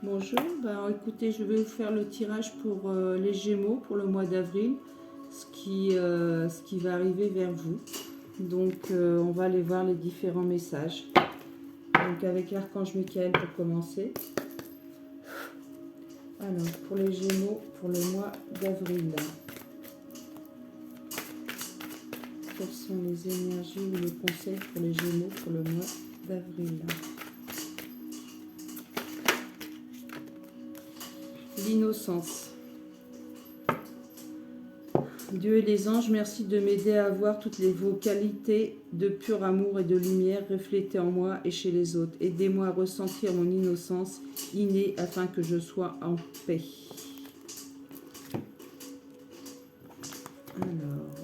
Bonjour, écoutez, je vais vous faire le tirage pour les Gémeaux pour le mois d'avril, ce qui va arriver vers vous. Donc, on va aller voir les différents messages. Donc, avec l'archange Michael pour commencer. Alors, pour les Gémeaux pour le mois d'avril, quelles sont les énergies ou les conseils pour les Gémeaux pour le mois d'avril? L'innocence. Dieu et les anges, merci de m'aider à voir toutes vos qualités de pur amour et de lumière reflétées en moi et chez les autres. Aidez-moi à ressentir mon innocence innée afin que je sois en paix. Alors,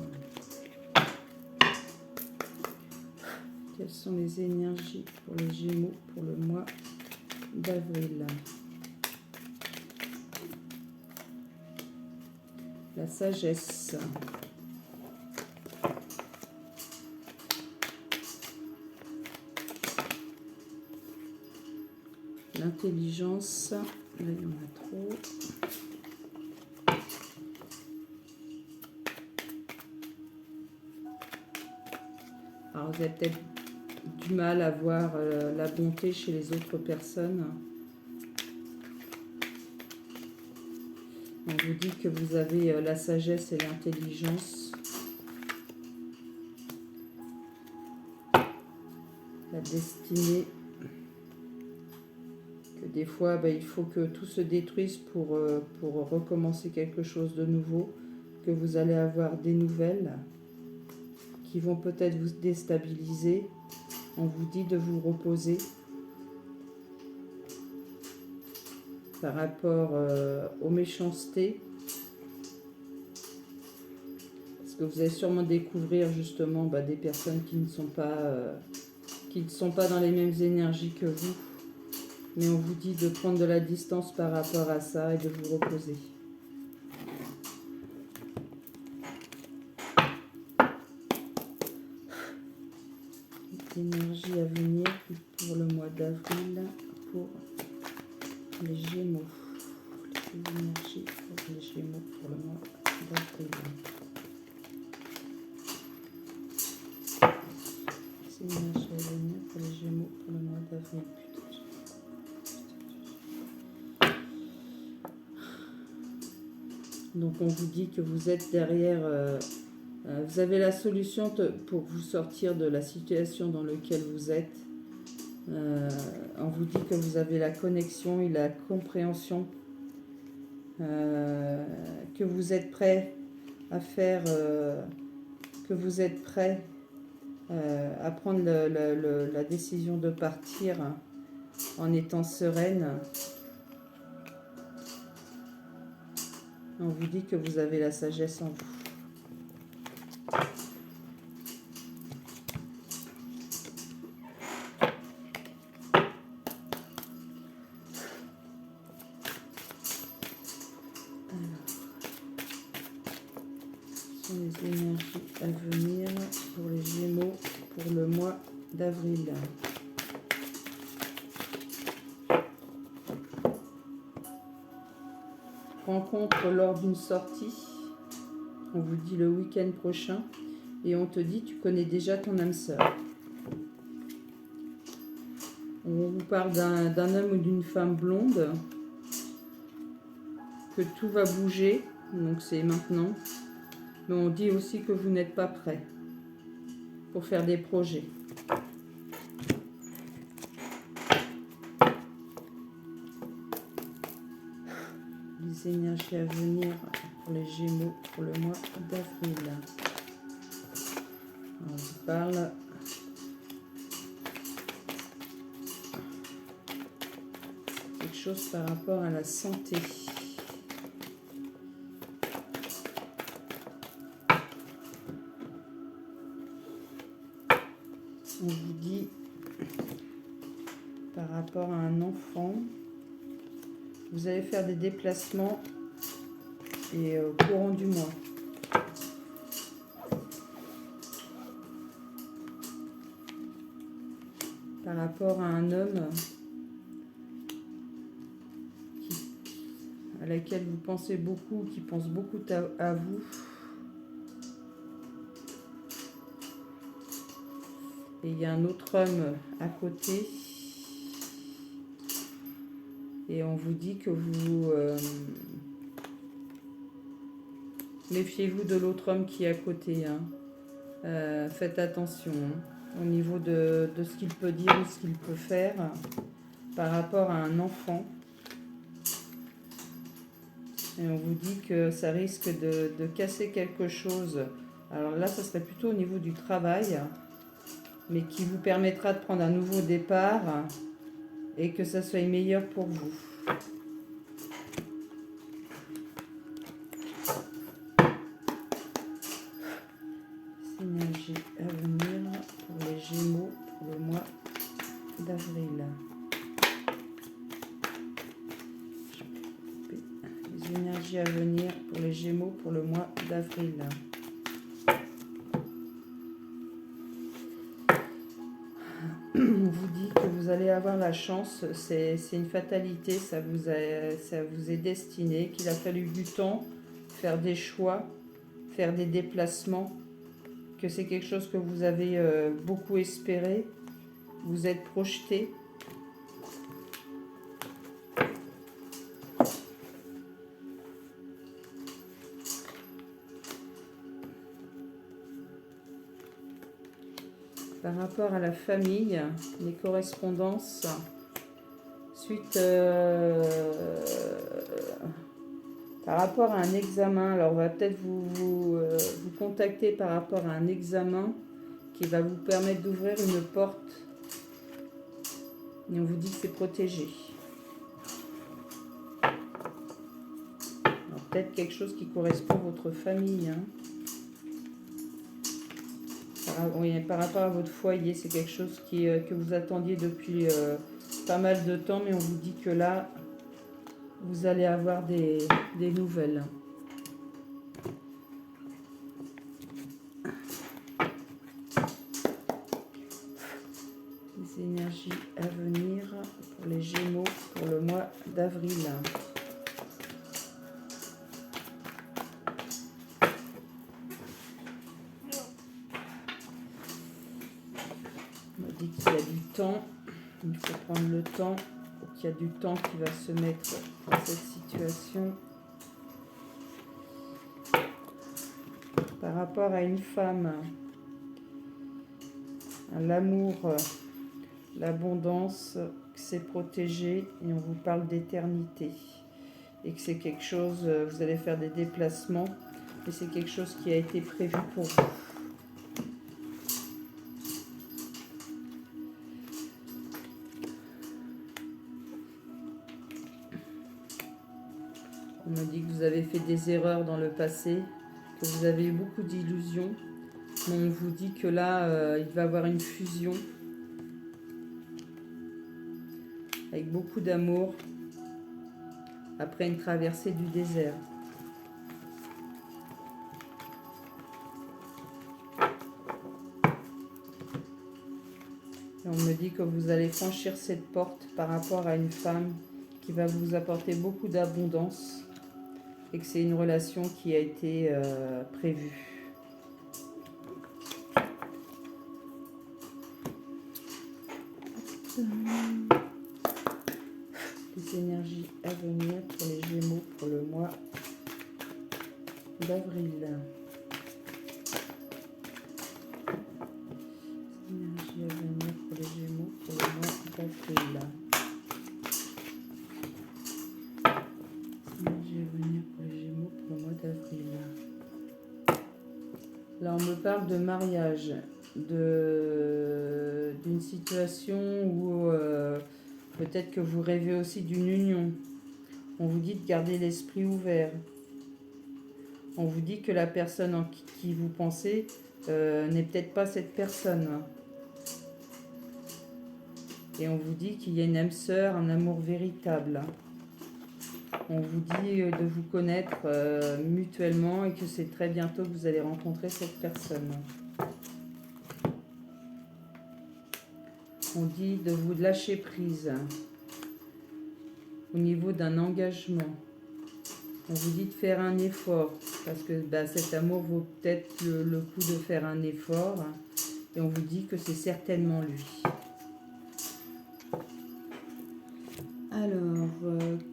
quelles sont les énergies pour les Gémeaux pour le mois d'avril? La sagesse. L'intelligence. Là, il y en a trop. Alors, vous avez peut-être du mal à voir la bonté chez les autres personnes. On vous dit que vous avez la sagesse et l'intelligence. La destinée. Que des fois, il faut que tout se détruise pour recommencer quelque chose de nouveau. Que vous allez avoir des nouvelles qui vont peut-être vous déstabiliser. On vous dit de vous reposer par rapport aux méchancetés. Parce que vous allez sûrement découvrir justement des personnes qui ne sont pas dans les mêmes énergies que vous. Mais on vous dit de prendre de la distance par rapport à ça et de vous reposer. L'énergie à venir pour le mois d'avril pour les Gémeaux. Les énergies pour les Gémeaux pour le mois d'avril. Les énergies à venir pour les Gémeaux pour le mois d'avril. Donc on vous dit que vous êtes derrière, vous avez la solution pour vous sortir de la situation dans laquelle vous êtes. On vous dit que vous avez la connexion et la compréhension, que vous êtes prêt à faire, que vous êtes prêt à prendre la décision de partir en étant sereine. On vous dit que vous avez la sagesse en vous. Les énergies à venir pour les Gémeaux pour le mois d'avril. Rencontre lors d'une sortie. On vous dit le week-end prochain. Et on te dit tu connais déjà ton âme sœur. On vous parle d'un homme ou d'une femme blonde. Que tout va bouger. Donc c'est maintenant. Mais on dit aussi que vous n'êtes pas prêt pour faire des projets. Les énergies à venir pour les Gémeaux pour le mois d'avril. On vous parle quelque chose par rapport à la santé. On vous dit par rapport à un enfant, vous allez faire des déplacements et au courant du mois. Par rapport à un homme, laquelle vous pensez beaucoup, qui pense beaucoup à vous. Et il y a un autre homme à côté. Et on vous dit que vous... méfiez-vous de l'autre homme qui est à côté. Hein. Faites attention au niveau de ce qu'il peut dire ou ce qu'il peut faire par rapport à un enfant. Et on vous dit que ça risque de casser quelque chose. Alors là, ça serait plutôt au niveau du travail, mais qui vous permettra de prendre un nouveau départ et que ça soit meilleur pour vous. Énergie à venir pour les Gémeaux pour le mois d'avril. Les énergies à venir pour les Gémeaux pour le mois d'avril. On vous dit que vous allez avoir la chance, c'est une fatalité, ça vous est destiné, qu'il a fallu du temps, faire des choix, faire des déplacements, que c'est quelque chose que vous avez beaucoup espéré, vous êtes projeté. Par rapport à la famille, les correspondances, suite par rapport à un examen, alors on va peut-être vous contacter par rapport à un examen qui va vous permettre d'ouvrir une porte et on vous dit que c'est protégé. Peut-être quelque chose qui correspond à votre famille. Hein. Par rapport à votre foyer, c'est quelque chose que vous attendiez depuis pas mal de temps, mais on vous dit que là, vous allez avoir des nouvelles. Les énergies à venir pour les Gémeaux pour le mois d'avril. On m'a dit qu'il y a du temps, il faut prendre le temps, qu'il y a du temps qui va se mettre dans cette situation. Par rapport à une femme, à l'amour, l'abondance, que c'est protégé et on vous parle d'éternité. Et que c'est quelque chose, vous allez faire des déplacements, et c'est quelque chose qui a été prévu pour vous. On me dit que vous avez fait des erreurs dans le passé, que vous avez eu beaucoup d'illusions. Mais on vous dit que là, il va y avoir une fusion avec beaucoup d'amour après une traversée du désert. Et on me dit que vous allez franchir cette porte par rapport à une femme qui va vous apporter beaucoup d'abondance et que c'est une relation qui a été prévue. Les énergies à venir pour les Gémeaux pour le mois d'avril. Énergie à venir pour les Gémeaux pour le mois d'avril. Énergie à venir pour les Gémeaux pour le mois d'avril. Là, on me parle de mariage, d'une situation où peut-être que vous rêvez aussi d'une union. On vous dit de garder l'esprit ouvert. On vous dit que la personne en qui vous pensez n'est peut-être pas cette personne. Et on vous dit qu'il y a une âme sœur, un amour véritable. On vous dit de vous connaître mutuellement et que c'est très bientôt que vous allez rencontrer cette personne. On dit de vous lâcher prise au niveau d'un engagement. On vous dit de faire un effort, parce que bah, cet amour vaut peut-être le coup de faire un effort. Et on vous dit que c'est certainement lui. Alors,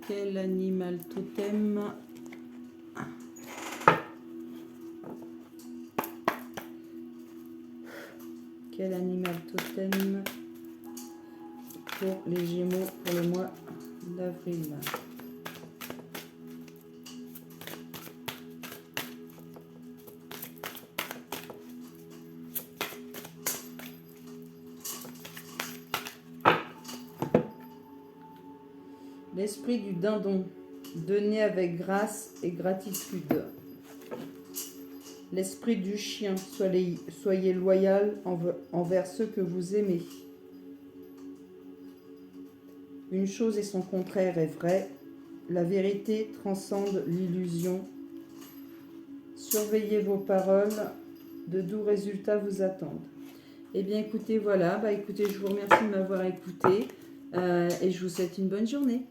quel animal totem? Quel animal totem pour les Gémeaux pour le mois d'avril? L'esprit du dindon, donné avec grâce et gratitude. L'esprit du chien, soyez loyal envers ceux que vous aimez. Une chose et son contraire est vrai. La vérité transcende l'illusion. Surveillez vos paroles, de doux résultats vous attendent. Eh bien écoutez, voilà, écoutez, je vous remercie de m'avoir écouté et je vous souhaite une bonne journée.